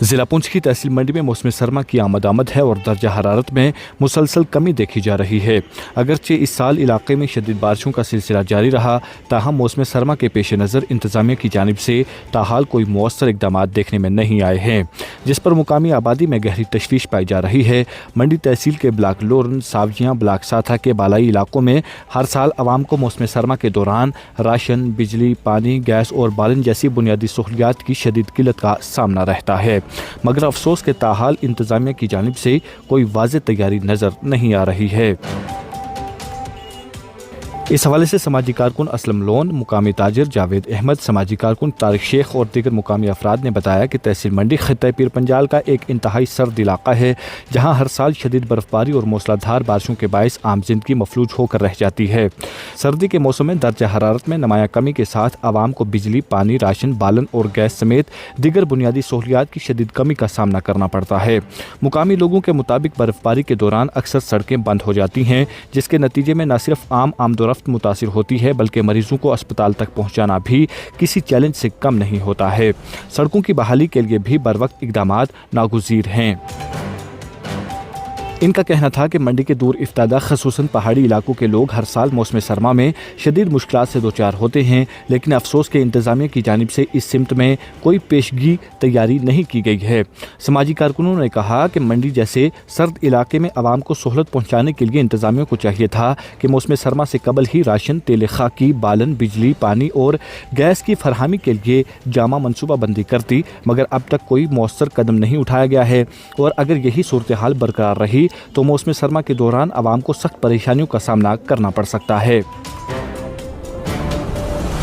ज़िला पुंछ की तहसील मंडी में मौसम सरमा की आमद है और दर्जा हरारत में मुसलसल कमी देखी जा रही है। अगरचे इस साल इलाके में शदीद बारिशों का सिलसिला जारी रहा, ताहम मौसम सरमा के पेश नज़र इंतजामिया की जानिब से ताहाल कोई मौसर इकदाम देखने में नहीं आए हैं, जिस पर मुकामी आबादी में गहरी तशवीश पाई जा रही है। मंडी तहसील के ब्लाक लोरन, सावजियाँ, ब्लाक साथा के बालाई इलाकों में हर साल आवाम को मौसम सरमा के दौरान राशन, बिजली, पानी, गैस और बालन जैसी बुनियादी सहूलियात की शदीद किल्लत का सामना रहता है, मगर अफसोस के ताहाल इंतजामिया की जानिब से कोई वाज़ेह तैयारी नज़र नहीं आ रही है। इस हवाले से समाजी कारकुन असलम लोन, मुकामी ताजिर जावेद अहमद, समाजी कारकुन तारिक शेख और दीगर मुकामी अफराद ने बताया कि तहसील मंडी खित्ता पीर पंजाल का एक इंतहाई सर्द इलाका है, जहाँ हर साल शदीद बर्फबारी और मूसलाधार बारिशों के बायस आम जिंदगी मफलूज होकर रह जाती है। सर्दी के मौसम में दर्जा हरारत में नुमाया कमी के साथ आवाम को बिजली, पानी, राशन, बालन और गैस समेत दीगर बुनियादी सहूलियात की शदीद कमी का सामना करना पड़ता है। मुकामी लोगों के मुताबिक बर्फबारी के दौरान अक्सर सड़कें बंद हो जाती हैं, जिसके नतीजे में न सिर्फ आम आमदोरफ्त मुतासिर होती है, बल्कि मरीजों को अस्पताल तक पहुंचाना भी किसी चैलेंज से कम नहीं होता है। सड़कों की बहाली के लिए भी बरवक्त इक़दामात नागुज़ीर हैं। इनका कहना था कि मंडी के दूर इफ्तादा खसूसन पहाड़ी इलाकों के लोग हर साल मौसम सरमा में शदीद मुश्किलात से दो चार होते हैं, लेकिन अफसोस के इंतजामिया की जानिब से इस सिमत में कोई पेशगी तैयारी नहीं की गई है। समाजी कारकुनों ने कहा कि मंडी जैसे सर्द इलाके में आवाम को सहूलत पहुँचाने के लिए इंतजामिया को चाहिए था कि मौसम सरमा से कबल ही राशन, तेल खाकी, बालन, बिजली, पानी और गैस की फरहमी के लिए जामा मनसूबा बंदी करती, मगर अब तक कोई मौसर कदम नहीं उठाया गया है और अगर यही सूरत हाल बरकरार रही तो मौसम सरमा के दौरान आवाम को सख्त परेशानियों का सामना करना पड़ सकता है।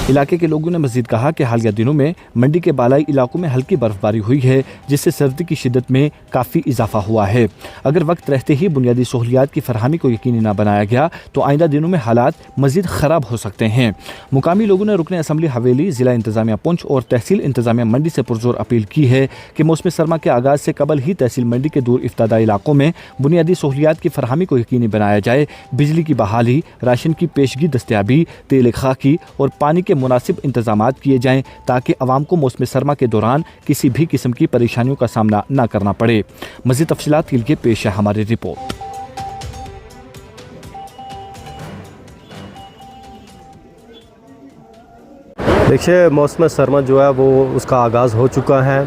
इलाके के लोगों ने मजीद कहा कि हालिया दिनों में मंडी के बालाई इलाकों में हल्की बर्फबारी हुई है, जिससे सर्दी की शिद्दत में काफ़ी इजाफा हुआ है। अगर वक्त रहते ही बुनियादी सहूलियात की फरहमी को यकीनी न बनाया गया तो आइंदा दिनों में हालात मजीद ख़राब हो सकते हैं। मुकामी लोगों ने रुकने असम्बली हवेली, ज़िला इंतजामिया पुंछ और तहसील इंतजामिया मंडी से पुरजोर अपील की है कि मौसम सरमा के आगाज़ से कबल ही तहसील मंडी के दूर इफ्तादा इलाकों में बुनियादी सहूलियात की फरहमी को यकीनी बनाया जाए, बिजली की बहाली, राशन की पेशगी दस्तयाबी, तेल खाकी और पानी के मुनासिब इंतजामात किए जाएं, ताकि आवाम को मौसम सरमा के दौरान किसी भी किस्म की परेशानियों का सामना न करना पड़े। मज़ीद तफसीलात के लिए पेश है हमारी रिपोर्ट। देखिए, मौसम सरमा जो है वो उसका आगाज़ हो चुका है,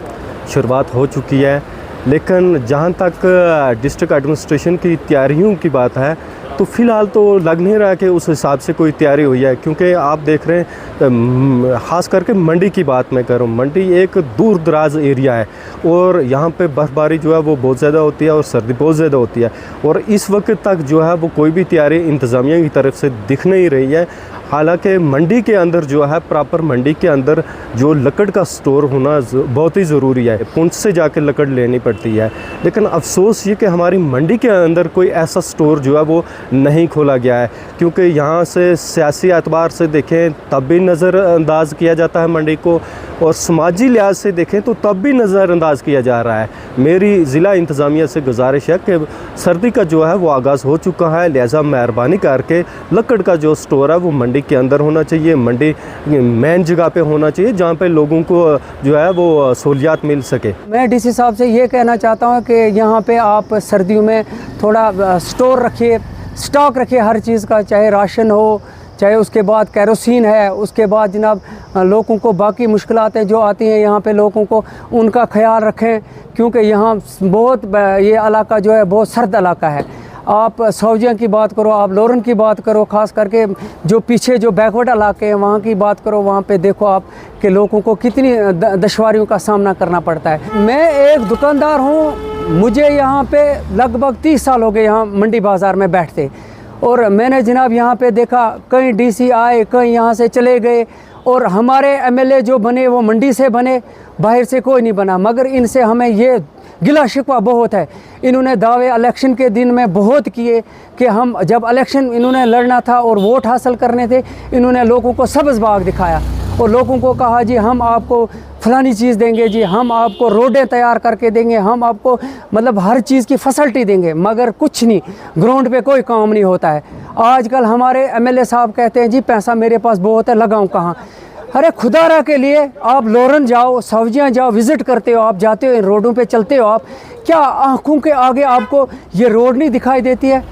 शुरुआत हो चुकी है, लेकिन जहाँ तक डिस्ट्रिक्ट एडमिनिस्ट्रेशन की तैयारियों की बात है तो फ़िलहाल तो लग नहीं रहा कि उस हिसाब से कोई तैयारी हुई है, क्योंकि आप देख रहे हैं ख़ास करके मंडी की बात मैं कर रहा हूँ। मंडी एक दूर दराज एरिया है और यहाँ पे बर्फ़बारी जो है वो बहुत ज़्यादा होती है और सर्दी बहुत ज़्यादा होती है, और इस वक्त तक जो है वो कोई भी तैयारी इंतज़ामिया की तरफ से दिख नहीं रही है। हालांकि मंडी के अंदर जो है प्रॉपर मंडी के अंदर जो लकड़ का स्टोर होना बहुत ही ज़रूरी है, पुंछ से जाकर लकड़ लेनी पड़ती है, लेकिन अफसोस ये कि हमारी मंडी के अंदर कोई ऐसा स्टोर जो है वो नहीं खोला गया है, क्योंकि यहाँ से सियासी एतबार से देखें तब भी नज़रअंदाज किया जाता है मंडी को, और समाजी लिहाज से देखें तो तब भी नज़रअंदाज किया जा रहा है। मेरी ज़िला इंतज़ामिया से गुजारिश है कि सर्दी का जो है वो आगाज़ हो चुका है, लिहाजा मेहरबानी करके लकड़ का जो स्टोर है वो मंडी के अंदर होना चाहिए, मंडी मेन जगह पे होना चाहिए जहाँ पे लोगों को जो है वो सहूलियात मिल सके। मैं डीसी साहब से ये कहना चाहता हूँ कि यहाँ पे आप सर्दियों में थोड़ा स्टोर रखिए, स्टॉक रखिए हर चीज़ का, चाहे राशन हो, चाहे उसके बाद केरोसिन है, उसके बाद जनाब लोगों को बाकी मुश्किलातें जो आती हैं यहाँ पे लोगों को उनका ख्याल रखें, क्योंकि यहाँ बहुत ये इलाका जो है बहुत सर्द इलाका है। आप सौजियाँ की बात करो, आप लोरन की बात करो, ख़ास करके जो पीछे जो बैकवर्ड इलाके हैं वहाँ की बात करो, वहाँ पे देखो आप कि लोगों को कितनी दुश्वारियों का सामना करना पड़ता है। मैं एक दुकानदार हूँ, मुझे यहाँ पे लगभग 30 साल हो गए यहाँ मंडी बाज़ार में बैठते, और मैंने जनाब यहाँ पे देखा कई डीसी आए, कई यहाँ से चले गए, और हमारे एमएलए जो बने वो मंडी से बने, बाहर से कोई नहीं बना, मगर इनसे हमें ये गिला शिकवा बहुत है। इन्होंने दावे इलेक्शन के दिन में बहुत किए कि हम जब इलेक्शन इन्होंने लड़ना था और वोट हासिल करने थे, इन्होंने लोगों को सब्ज़ बाग दिखाया और लोगों को कहा जी हम आपको फलानी चीज़ देंगे, जी हम आपको रोडें तैयार करके देंगे, हम आपको मतलब हर चीज़ की फैसिलिटी देंगे, मगर कुछ नहीं, ग्राउंड पे कोई काम नहीं होता है। आजकल हमारे एमएलए साहब कहते हैं जी पैसा मेरे पास बहुत है, लगाऊं कहाँ। अरे खुदारा के लिए आप लोरन जाओ, सब्जियां जाओ, विज़िट करते हो, आप जाते हो इन रोडों पे चलते हो आप, क्या आंखों के आगे आपको ये रोड नहीं दिखाई देती है?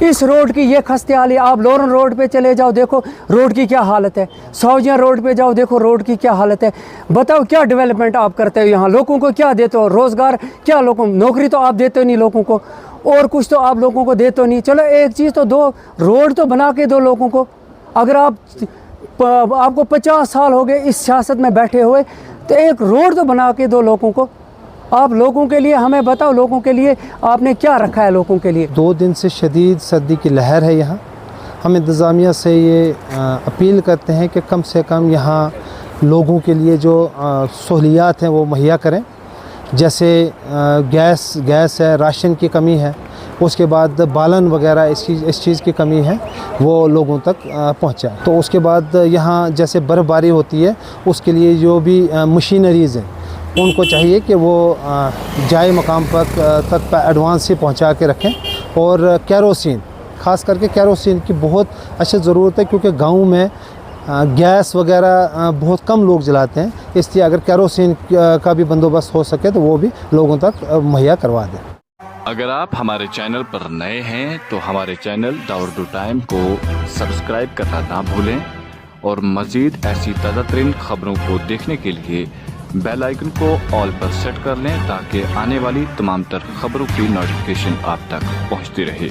इस रोड की ये खस्ते हाल है। आप लोरन रोड पे चले जाओ, देखो रोड की क्या हालत है। सब्जियां रोड पे जाओ, देखो रोड की क्या हालत है। बताओ क्या डेवलपमेंट आप करते हो यहाँ? लोगों को क्या देते हो? रोज़गार क्या लोगों, नौकरी तो आप देते हो नहीं लोगों को, और कुछ तो आप लोगों को देते हो नहीं। चलो एक चीज़ तो दो, रोड तो बना के दो लोगों को। अगर आपको 50 साल हो गए इस सियासत में बैठे हुए, तो एक रोड तो बना के दो लोगों को। आप लोगों के लिए हमें बताओ, लोगों के लिए आपने क्या रखा है लोगों के लिए? 2 दिन से शदीद सर्दी की लहर है यहाँ। हम इंतज़ामिया से ये अपील करते हैं कि कम से कम यहाँ लोगों के लिए जो सहूलियात हैं वो मुहैया करें। जैसे गैस है, राशन की कमी है, उसके बाद बालन वगैरह इस चीज़ की कमी है, वो लोगों तक पहुँचाए। तो उसके बाद यहाँ जैसे बर्फ़बारी होती है, उसके लिए जो भी मशीनरीज़ हैं उनको चाहिए कि वो जाए मकाम पर तक एडवांस से पहुँचा के रखें। और केरोसिन, ख़ास करके केरोसिन की बहुत अच्छी ज़रूरत है, क्योंकि गाँव में गैस वगैरह बहुत कम लोग जलाते हैं, इसलिए अगर केरोसिन का भी बंदोबस्त हो सके तो वो भी लोगों तक मुहैया करवा दें। अगर आप हमारे चैनल पर नए हैं तो हमारे चैनल दावरदू टाइम को सब्सक्राइब करना ना भूलें, और मज़ीद ऐसी ताज़ा तरीन खबरों को देखने के लिए बेल आइकन को ऑल पर सेट कर लें, ताकि आने वाली तमाम तर खबरों की नोटिफिकेशन आप तक पहुंचती रहे।